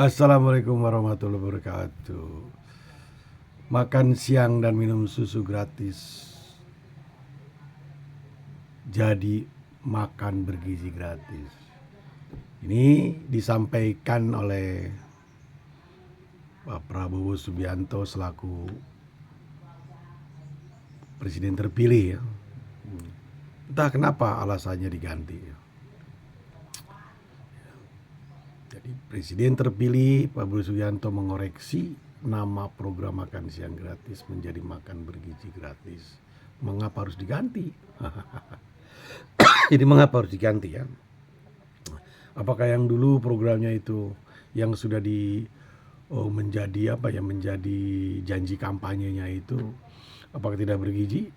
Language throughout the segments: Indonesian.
Assalamualaikum warahmatullahi wabarakatuh. Makan siang dan minum susu gratis jadi makan bergizi gratis. Ini disampaikan oleh Pak Prabowo Subianto selaku presiden terpilih ya. Entah kenapa alasannya diganti. Jadi presiden terpilih Pak Prabowo Subianto mengoreksi nama program makan siang gratis menjadi makan bergizi gratis. Mengapa harus diganti? Jadi mengapa harus diganti ya? Apakah yang dulu programnya itu yang sudah menjadi menjadi janji kampanyenya itu apakah tidak bergizi?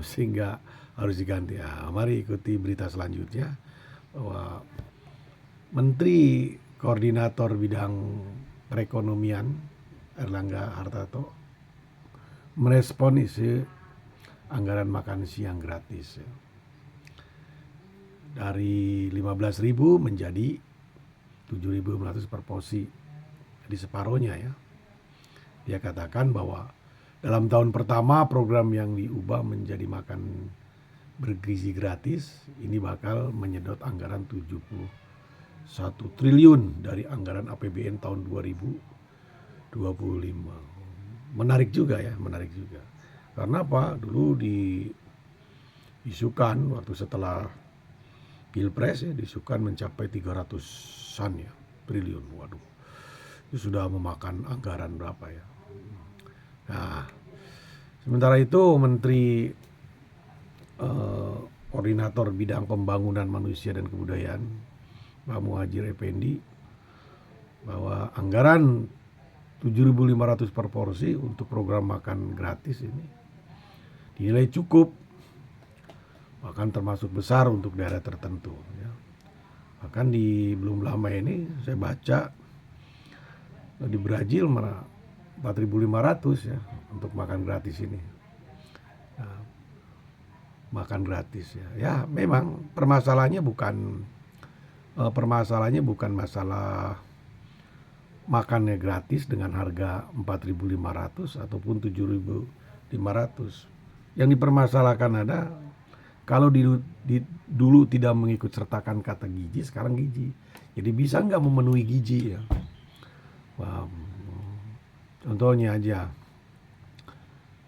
Sehingga harus diganti. Mari ikuti berita selanjutnya bahwa Menteri Koordinator Bidang Perekonomian Erlangga Hartarto merespon isu anggaran makan siang gratis ya. Dari 15.000 menjadi 7.500 per porsi, jadi separuhnya ya. Dia katakan bahwa dalam tahun pertama program yang diubah menjadi makan bergizi gratis ini bakal menyedot anggaran 71 triliun dari anggaran APBN tahun 2025. Menarik juga ya, menarik juga. Karena apa? Dulu diisukan waktu setelah Pilpres ya, diisukan mencapai 300-an ya triliun. Waduh, itu sudah memakan anggaran berapa ya. Nah, sementara itu Menteri Koordinator Bidang Pembangunan Manusia dan Kebudayaan Pak Muhadjir Effendi bahwa anggaran 7.500 per porsi untuk program makan gratis ini dinilai cukup, bahkan termasuk besar untuk daerah tertentu ya. Bahkan belum lama ini saya baca di Brazil 4.500 ya untuk makan gratis ini. Nah, makan gratis ya. Ya memang permasalahannya bukan masalah makannya gratis dengan harga 4.500 ataupun 7.500. Yang dipermasalahkan ada kalau dulu tidak mengikut sertakan kata gizi, sekarang gizi. Jadi bisa nggak memenuhi gizi ya? Wah, contohnya aja,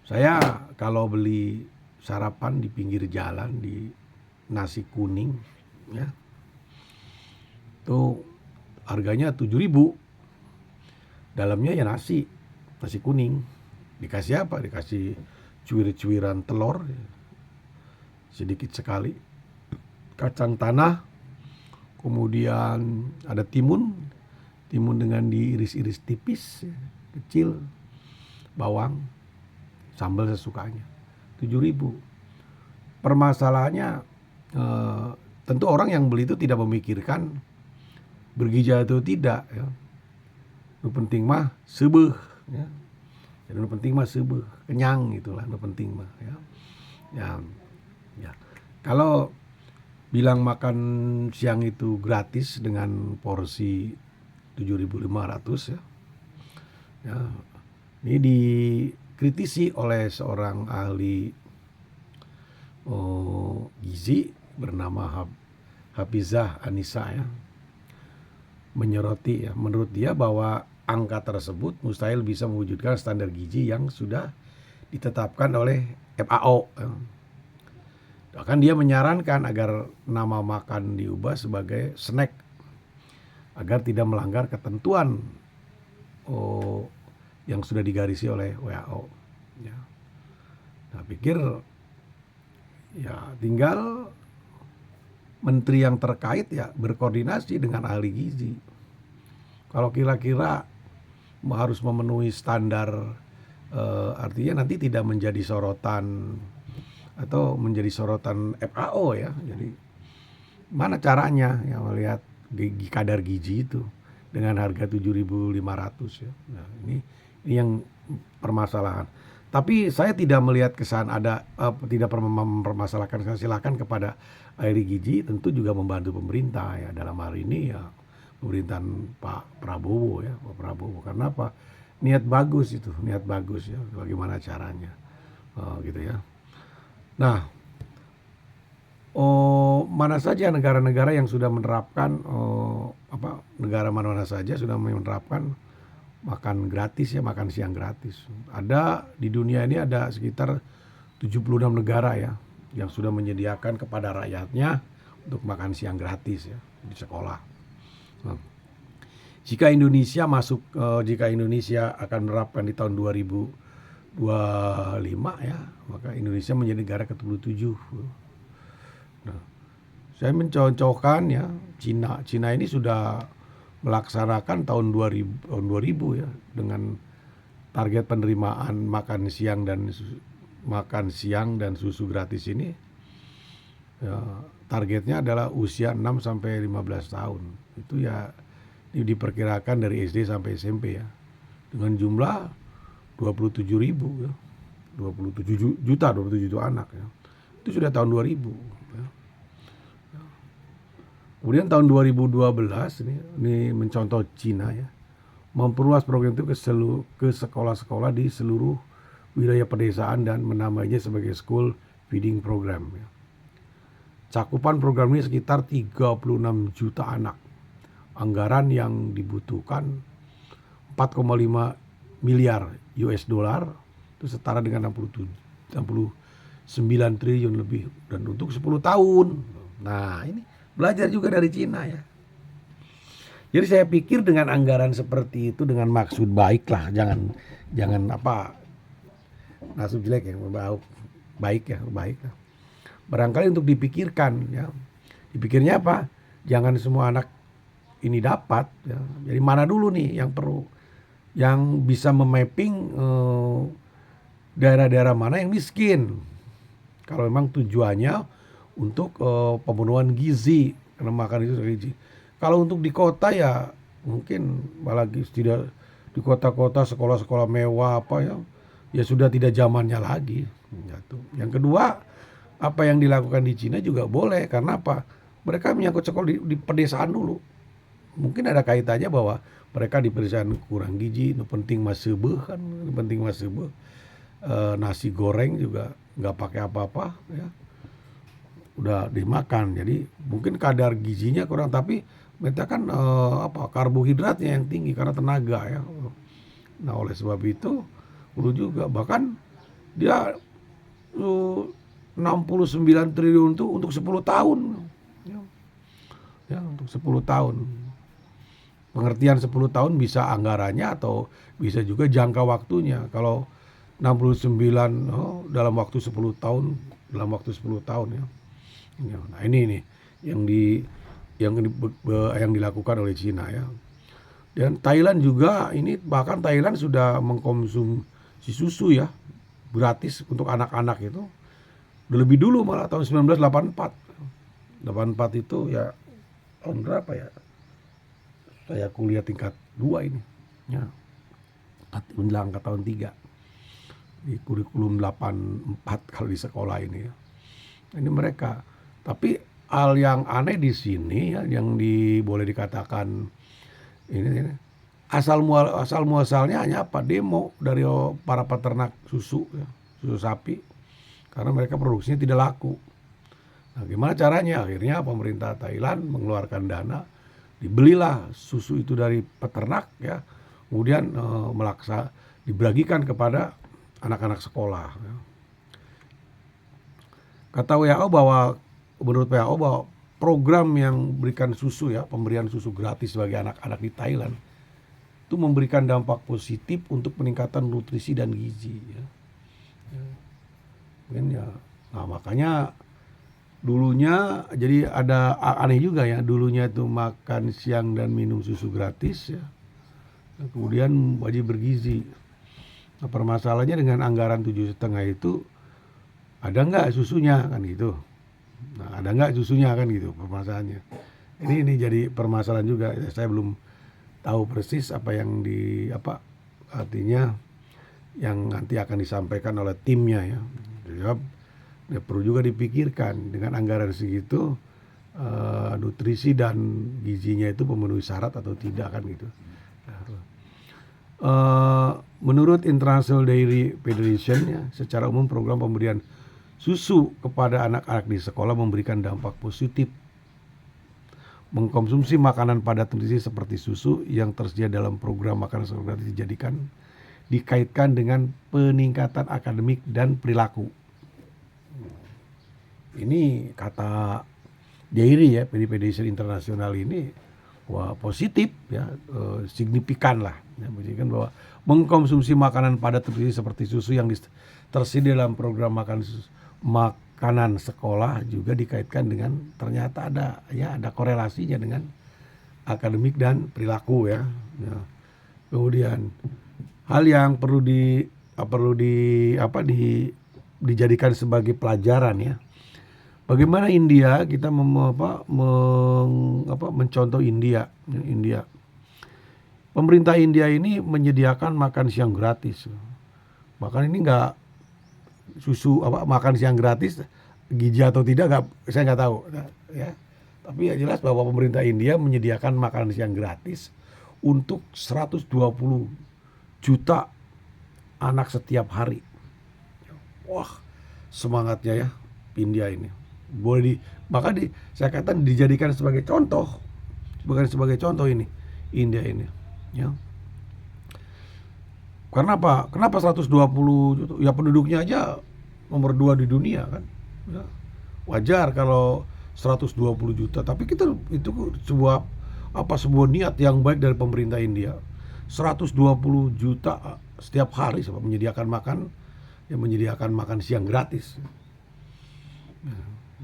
saya kalau beli sarapan di pinggir jalan di nasi kuning, ya, tuh harganya 7.000. Dalamnya ya nasi kuning. Dikasih apa? Dikasih cuir-cuiran telur. Sedikit sekali, kacang tanah, kemudian ada timun dengan diiris-iris tipis, kecil, bawang, sambal sesukanya, 7.000. Permasalahannya tentu orang yang beli itu tidak memikirkan bergizi atau tidak ya. Nu penting mah seubeuh ya. Jadi nu penting mah seubeuh, kenyang itulah nu penting mah ya. Ya, kalau bilang makan siang itu gratis dengan porsi 7.500 ya. Ya, ini dikritisi oleh seorang ahli gizi bernama Hafizah Anissa ya. Menyoroti ya, menurut dia bahwa angka tersebut mustahil bisa mewujudkan standar gizi yang sudah ditetapkan oleh FAO ya. Bahkan dia menyarankan agar nama makan diubah sebagai snack agar tidak melanggar ketentuan yang sudah digarisi oleh WHO. Ya. Nah, pikir ya tinggal menteri yang terkait ya berkoordinasi dengan ahli gizi. Kalau kira-kira harus memenuhi standar, artinya nanti tidak menjadi sorotan atau menjadi sorotan FAO ya. Jadi mana caranya ya melihat kadar gizi itu dengan harga 7.500 ya. Nah, ini yang permasalahan. Tapi saya tidak melihat kesan tidak mempermasalahkan, silakan kepada ahli gizi tentu juga membantu pemerintah ya dalam hal ini ya pemerintahan Pak Prabowo ya, Pak Prabowo. Karena apa? Niat bagus itu, niat bagus ya. Bagaimana caranya, gitu ya. Nah, mana saja negara-negara yang sudah menerapkan negara mana saja sudah menerapkan makan gratis ya, makan siang gratis. Ada di dunia ini ada sekitar 76 negara ya yang sudah menyediakan kepada rakyatnya untuk makan siang gratis ya di sekolah. Nah, jika Indonesia akan menerapkan di tahun 2025 ya, maka Indonesia menjadi negara ke-77. Nah, saya mencontohkan ya, Cina ini sudah melaksanakan tahun 2000 ya, dengan target penerimaan makan siang dan susu gratis ini ya, targetnya adalah usia 6 sampai 15 tahun. Itu ya diperkirakan dari SD sampai SMP ya, dengan jumlah 27 ribu ya, 27 juta anak ya. Itu sudah tahun 2000 ya. Kemudian tahun 2012 ini mencontoh Cina ya, memperluas program itu ke sekolah-sekolah di seluruh wilayah pedesaan dan menamainya sebagai School Feeding Program ya. Cakupan program ini sekitar 36 juta anak. Anggaran yang dibutuhkan 4,5 miliar US dollar, itu setara dengan 69 triliun lebih, dan untuk 10 tahun. Nah, ini belajar juga dari Cina ya. Jadi saya pikir dengan anggaran seperti itu, dengan maksud baik lah, jangan maksud jelek ya, baik lah. Barangkali untuk dipikirkan ya. Dipikirnya apa? Jangan semua anak ini dapat ya. Jadi mana dulu nih yang perlu, yang bisa memapping daerah-daerah mana yang miskin. Kalau memang tujuannya untuk pemenuhan gizi, karena makan itu gizi. Kalau untuk di kota ya mungkin apalagi tidak di kota-kota sekolah-sekolah mewah ya sudah tidak zamannya lagi. Yang kedua, apa yang dilakukan di Cina juga boleh, karena apa? Mereka menyangkut sekolah di pedesaan dulu. Mungkin ada kaitannya bahwa mereka di pedesaan kurang gizi, penting masebeh kan, penting masebeh. Nasi goreng juga nggak pakai apa-apa ya, udah dimakan. Jadi mungkin kadar gizinya kurang, tapi mereka kan karbohidratnya yang tinggi karena tenaga ya. Nah, oleh sebab itu perlu juga, bahkan dia 69 triliun itu untuk 10 tahun ya, untuk 10 tahun. Pengertian 10 tahun bisa anggarannya atau bisa juga jangka waktunya. Kalau 69 dalam waktu 10 tahun, ya. Nah, ini nih yang dilakukan oleh Cina ya. Dan Thailand juga, ini bahkan Thailand sudah mengkonsumsi susu ya gratis untuk anak-anak itu udah lebih dulu, malah tahun 1984. 84 itu ya tahun berapa ya? Saya kuliah tingkat 2 ini. Ya. Menjelang ke tahun 3. Di kurikulum 84 kalau di sekolah ini ya. Ini mereka. Tapi hal yang aneh di sini ya, yang boleh dikatakan ini asal muasalnya hanya apa? Demo dari para peternak susu ya, susu sapi, karena mereka produksinya tidak laku. Nah, gimana caranya? Akhirnya pemerintah Thailand mengeluarkan dana, dibelilah susu itu dari peternak ya, kemudian dibagikan kepada anak-anak sekolah. Ya. Kata WHO menurut WHO bahwa program yang berikan susu ya, pemberian susu gratis bagi anak-anak di Thailand itu memberikan dampak positif untuk peningkatan nutrisi dan gizi ya. Nah, makanya dulunya jadi ada aneh juga ya, dulunya itu makan siang dan minum susu gratis ya. Kemudian wajib bergizi. Nah, permasalahannya dengan anggaran 7,5 itu ada nggak susunya kan gitu. Nah, ada nggak susunya kan gitu permasalahannya. Ini jadi permasalahan juga. Saya belum tahu persis apa yang artinya yang nanti akan disampaikan oleh timnya ya. Jadi, ya perlu juga dipikirkan dengan anggaran segitu, nutrisi dan gizinya itu memenuhi syarat atau tidak kan gitu. Menurut International Dairy Federation ya, secara umum program pemberian susu kepada anak-anak di sekolah memberikan dampak positif. Mengkonsumsi makanan padat nutrisi seperti susu yang tersedia dalam program makanan sekolah gratis dikaitkan dengan peningkatan akademik dan perilaku. Ini kata Dairy ya, Federation Internasional ini wah positif ya, signifikan lah. Ya, menunjukkan bahwa mengkonsumsi makanan padat nutrisi seperti susu yang tersedia dalam program makanan sekolah juga dikaitkan dengan ternyata ada korelasinya dengan akademik dan perilaku ya. Kemudian hal yang perlu dijadikan sebagai pelajaran ya. Bagaimana India kita mencontoh India. Pemerintah India ini menyediakan makan siang gratis. Bahkan ini enggak makan siang gratis gizi atau tidak saya nggak tahu ya. Tapi ya jelas bahwa pemerintah India menyediakan makan siang gratis untuk 120 juta anak setiap hari. Wah, semangatnya ya India ini. Saya katakan dijadikan sebagai contoh. Bukan sebagai contoh ini India ini ya. Karena apa? Kenapa 120 juta? Ya penduduknya aja nomor 2 di dunia kan. Ya. Wajar kalau 120 juta, tapi itu sebuah niat yang baik dari pemerintah India. 120 juta setiap hari menyediakan makan siang gratis.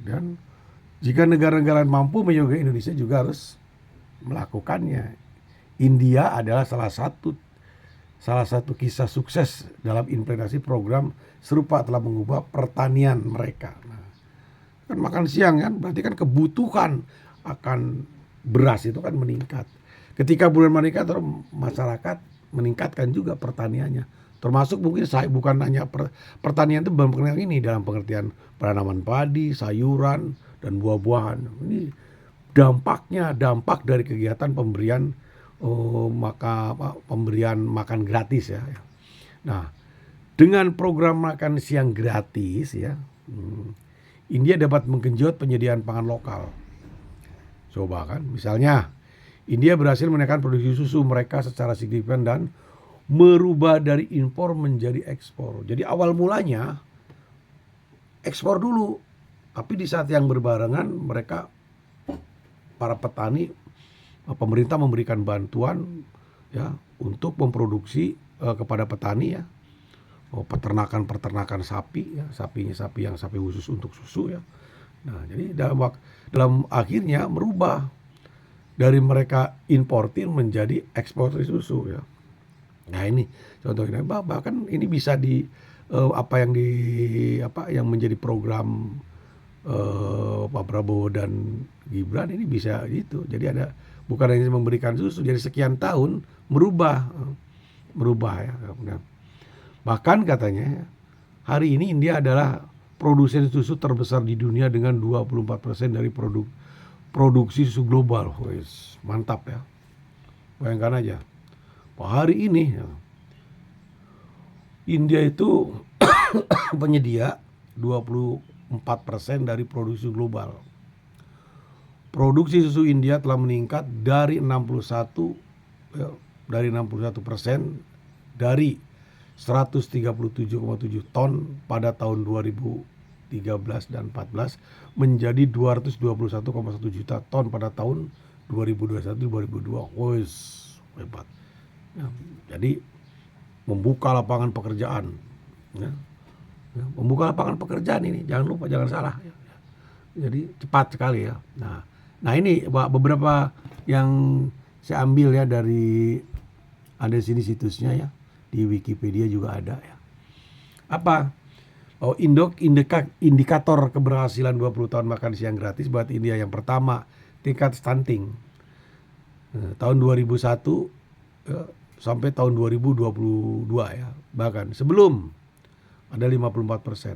Dan jika negara-negara mampu, Indonesia juga harus melakukannya. India adalah salah satu kisah sukses dalam implementasi program serupa telah mengubah pertanian mereka. Kan makan siang kan, berarti kan kebutuhan akan beras itu kan meningkat. Ketika bulan meningkat, masyarakat meningkatkan juga pertaniannya. Termasuk mungkin bukan hanya pertanian itu dalam pengertian penanaman padi, sayuran, dan buah-buahan. Ini dampak dari kegiatan pemberian makan gratis ya. Nah, dengan program makan siang gratis ya, India dapat menggenjot penyediaan pangan lokal. Coba kan, misalnya India berhasil menaikkan produksi susu mereka secara signifikan dan merubah dari impor menjadi ekspor. Jadi awal mulanya ekspor dulu, tapi di saat yang berbarengan para petani, pemerintah memberikan bantuan ya untuk memproduksi kepada petani ya, peternakan sapi ya, sapi khusus untuk susu ya. Nah, jadi dalam akhirnya merubah dari mereka importir menjadi eksportir susu ya. Nah, ini contohnya, bahkan ini bisa yang menjadi program Pak Prabowo dan Gibran ini bisa gitu. Jadi bukan hanya memberikan susu, jadi sekian tahun merubah ya. Bahkan katanya hari ini India adalah produsen susu terbesar di dunia dengan 24% dari produksi susu global. Wes, mantap ya. Bayangkan aja. Hari ini India itu penyedia 24% dari produksi global. Produksi susu India telah meningkat dari 61% dari 137,7 ton pada tahun 2013 dan 14 menjadi 221,1 juta ton pada tahun 2021-2022. Wes, hebat. Ya, jadi membuka lapangan pekerjaan ya. Membuka lapangan pekerjaan ini, jangan lupa, jangan salah ya. Jadi cepat sekali ya. Nah ini beberapa yang saya ambil ya dari ada sini situsnya ya, di Wikipedia juga ada ya. Apa? Indikator keberhasilan 20 tahun makan siang gratis buat India. Yang pertama, tingkat stunting. Tahun 2001 ya, sampai tahun 2022 ya. Bahkan sebelum ada 54%.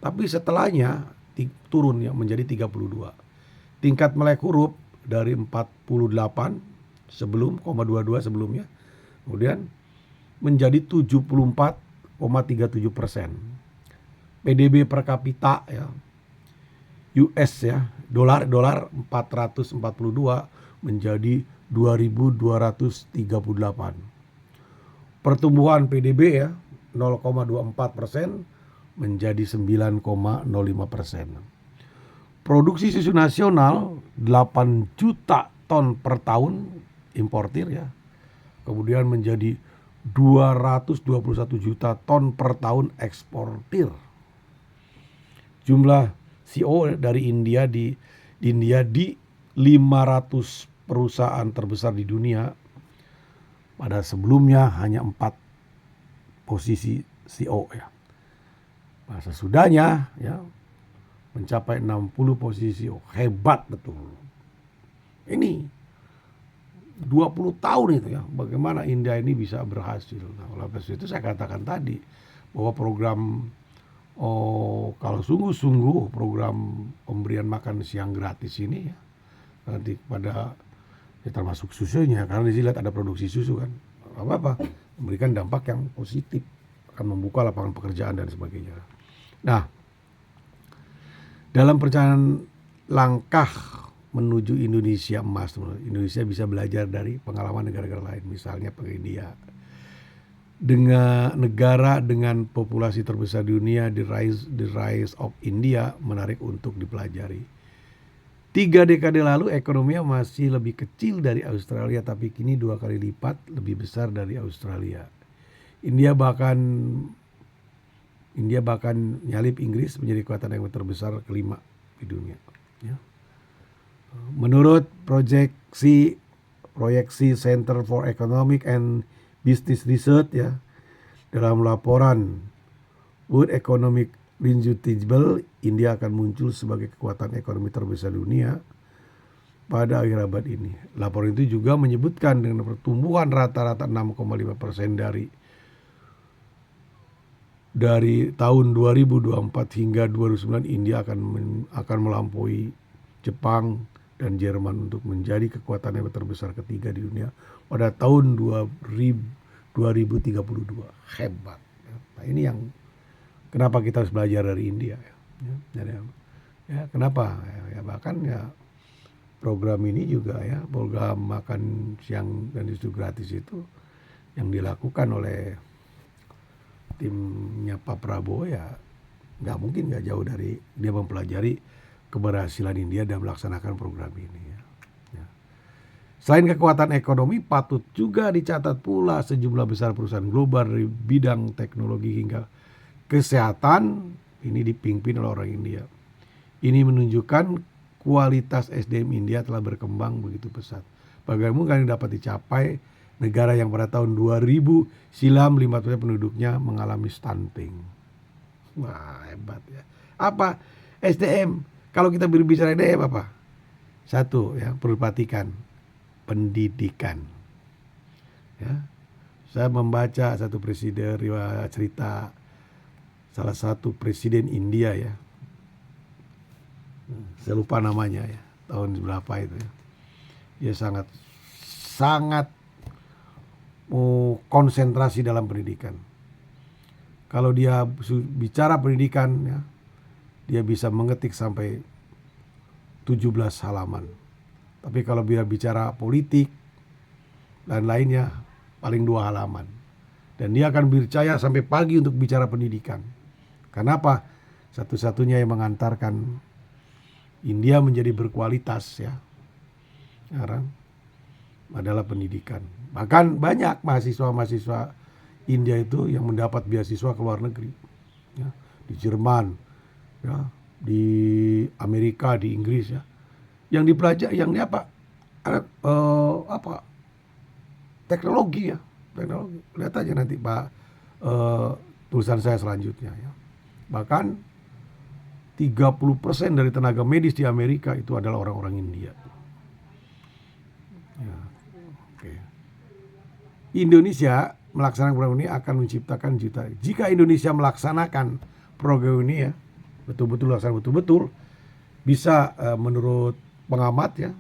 Tapi setelahnya turun ya menjadi 32. tingkat melek huruf dari 48 22 sebelumnya, kemudian menjadi 74,37%. PDB per kapita ya, US ya, dolar 442 menjadi 2.238. Pertumbuhan PDB ya 0,24% menjadi 9,05%. Produksi susu nasional 8 juta ton per tahun importir ya. Kemudian menjadi 221 juta ton per tahun eksportir. Jumlah CEO dari India di 500 perusahaan terbesar di dunia. Pada sebelumnya hanya 4 posisi CEO ya. Nah, sesudahnya ya mencapai 60 posisi CEO. Hebat betul. Ini 20 tahun itu ya, bagaimana India ini bisa berhasil. Nah, oleh itu saya katakan tadi bahwa program kalau sungguh-sungguh program pemberian makan siang gratis ini ya, nanti pada ya termasuk susunya, karena di sini lihat ada produksi susu kan, apa memberikan dampak yang positif, akan membuka lapangan pekerjaan dan sebagainya. Nah, dalam perjalanan langkah menuju Indonesia emas, Indonesia bisa belajar dari pengalaman negara-negara lain, misalnya India. Dengan negara dengan populasi terbesar di dunia, the rise of India menarik untuk dipelajari. 3 dekade lalu ekonominya masih lebih kecil dari Australia, tapi kini 2 kali lipat lebih besar dari Australia. India bahkan nyalip Inggris menjadi kekuatan yang terbesar kelima di dunia. Ya. Menurut proyeksi Center for Economic and Business Research ya, dalam laporan World Economic Roundtable, India akan muncul sebagai kekuatan ekonomi terbesar dunia pada akhir abad ini. Laporan itu juga menyebutkan dengan pertumbuhan rata-rata 6,5% dari tahun 2024 hingga 2009, India akan melampaui Jepang dan Jerman untuk menjadi kekuatan yang terbesar ketiga di dunia pada tahun 2032. Hebat. Nah, ini yang kenapa kita harus belajar dari India ya. Ya, kenapa? Ya, bahkan ya program ini juga ya, program makan siang dan susu gratis itu yang dilakukan oleh timnya Pak Prabowo ya nggak mungkin nggak jauh dari dia mempelajari keberhasilan India dalam melaksanakan program ini ya. Selain kekuatan ekonomi, patut juga dicatat pula sejumlah besar perusahaan global dari bidang teknologi hingga kesehatan ini dipimpin oleh orang India. Ini menunjukkan kualitas SDM India telah berkembang begitu pesat. Bagaimana yang dapat dicapai negara yang pada tahun 2000 silam 50% penduduknya mengalami stunting. Wah, hebat ya. Apa SDM? Kalau kita berbicara SDM apa? Satu ya, perlu perhatikan pendidikan. Ya. Saya membaca satu presiden riwayat cerita salah satu presiden India ya. Saya lupa namanya ya, tahun berapa itu ya. Dia sangat konsentrasi dalam pendidikan. Kalau dia bicara pendidikan ya, dia bisa mengetik sampai 17 halaman. Tapi kalau dia bicara politik dan lainnya paling 2 halaman. Dan dia akan berjaya sampai pagi untuk bicara pendidikan. Kenapa? Satu-satunya yang mengantarkan India menjadi berkualitas ya sekarang adalah pendidikan. Bahkan banyak mahasiswa India itu yang mendapat beasiswa ke luar negeri ya, di Jerman ya, di Amerika, di Inggris ya, yang dipelajari yang teknologi ya, teknologi. Lihat aja nanti Pak tulisan saya selanjutnya ya. Bahkan 30% dari tenaga medis di Amerika itu adalah orang-orang India. Ya, okay. Indonesia melaksanakan program ini akan menciptakan juta. Jika Indonesia melaksanakan program ini ya, betul-betul bisa menurut pengamat ya,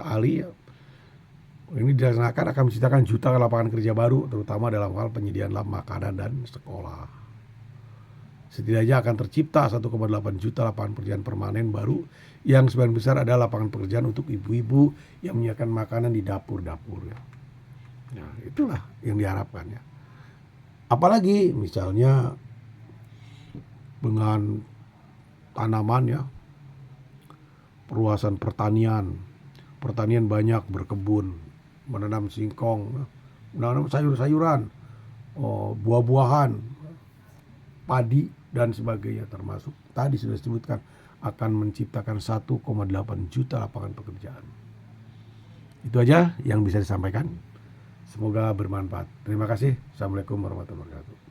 ahli ya, ini dilaksanakan akan menciptakan jutaan lapangan kerja baru, terutama dalam hal penyediaan makanan dan sekolah. Setidaknya akan tercipta 1,8 juta lapangan pekerjaan permanen baru, yang sebagian besar adalah lapangan pekerjaan untuk ibu-ibu yang menyiapkan makanan di dapur-dapur ya. Nah, itulah yang diharapkan ya. Apalagi misalnya dengan tanaman ya, perluasan pertanian banyak, berkebun, menanam singkong, menanam sayur-sayuran, buah-buahan, padi dan sebagainya, termasuk tadi sudah disebutkan akan menciptakan 1,8 juta lapangan pekerjaan. Itu aja yang bisa disampaikan. Semoga bermanfaat. Terima kasih. Assalamualaikum warahmatullahi wabarakatuh.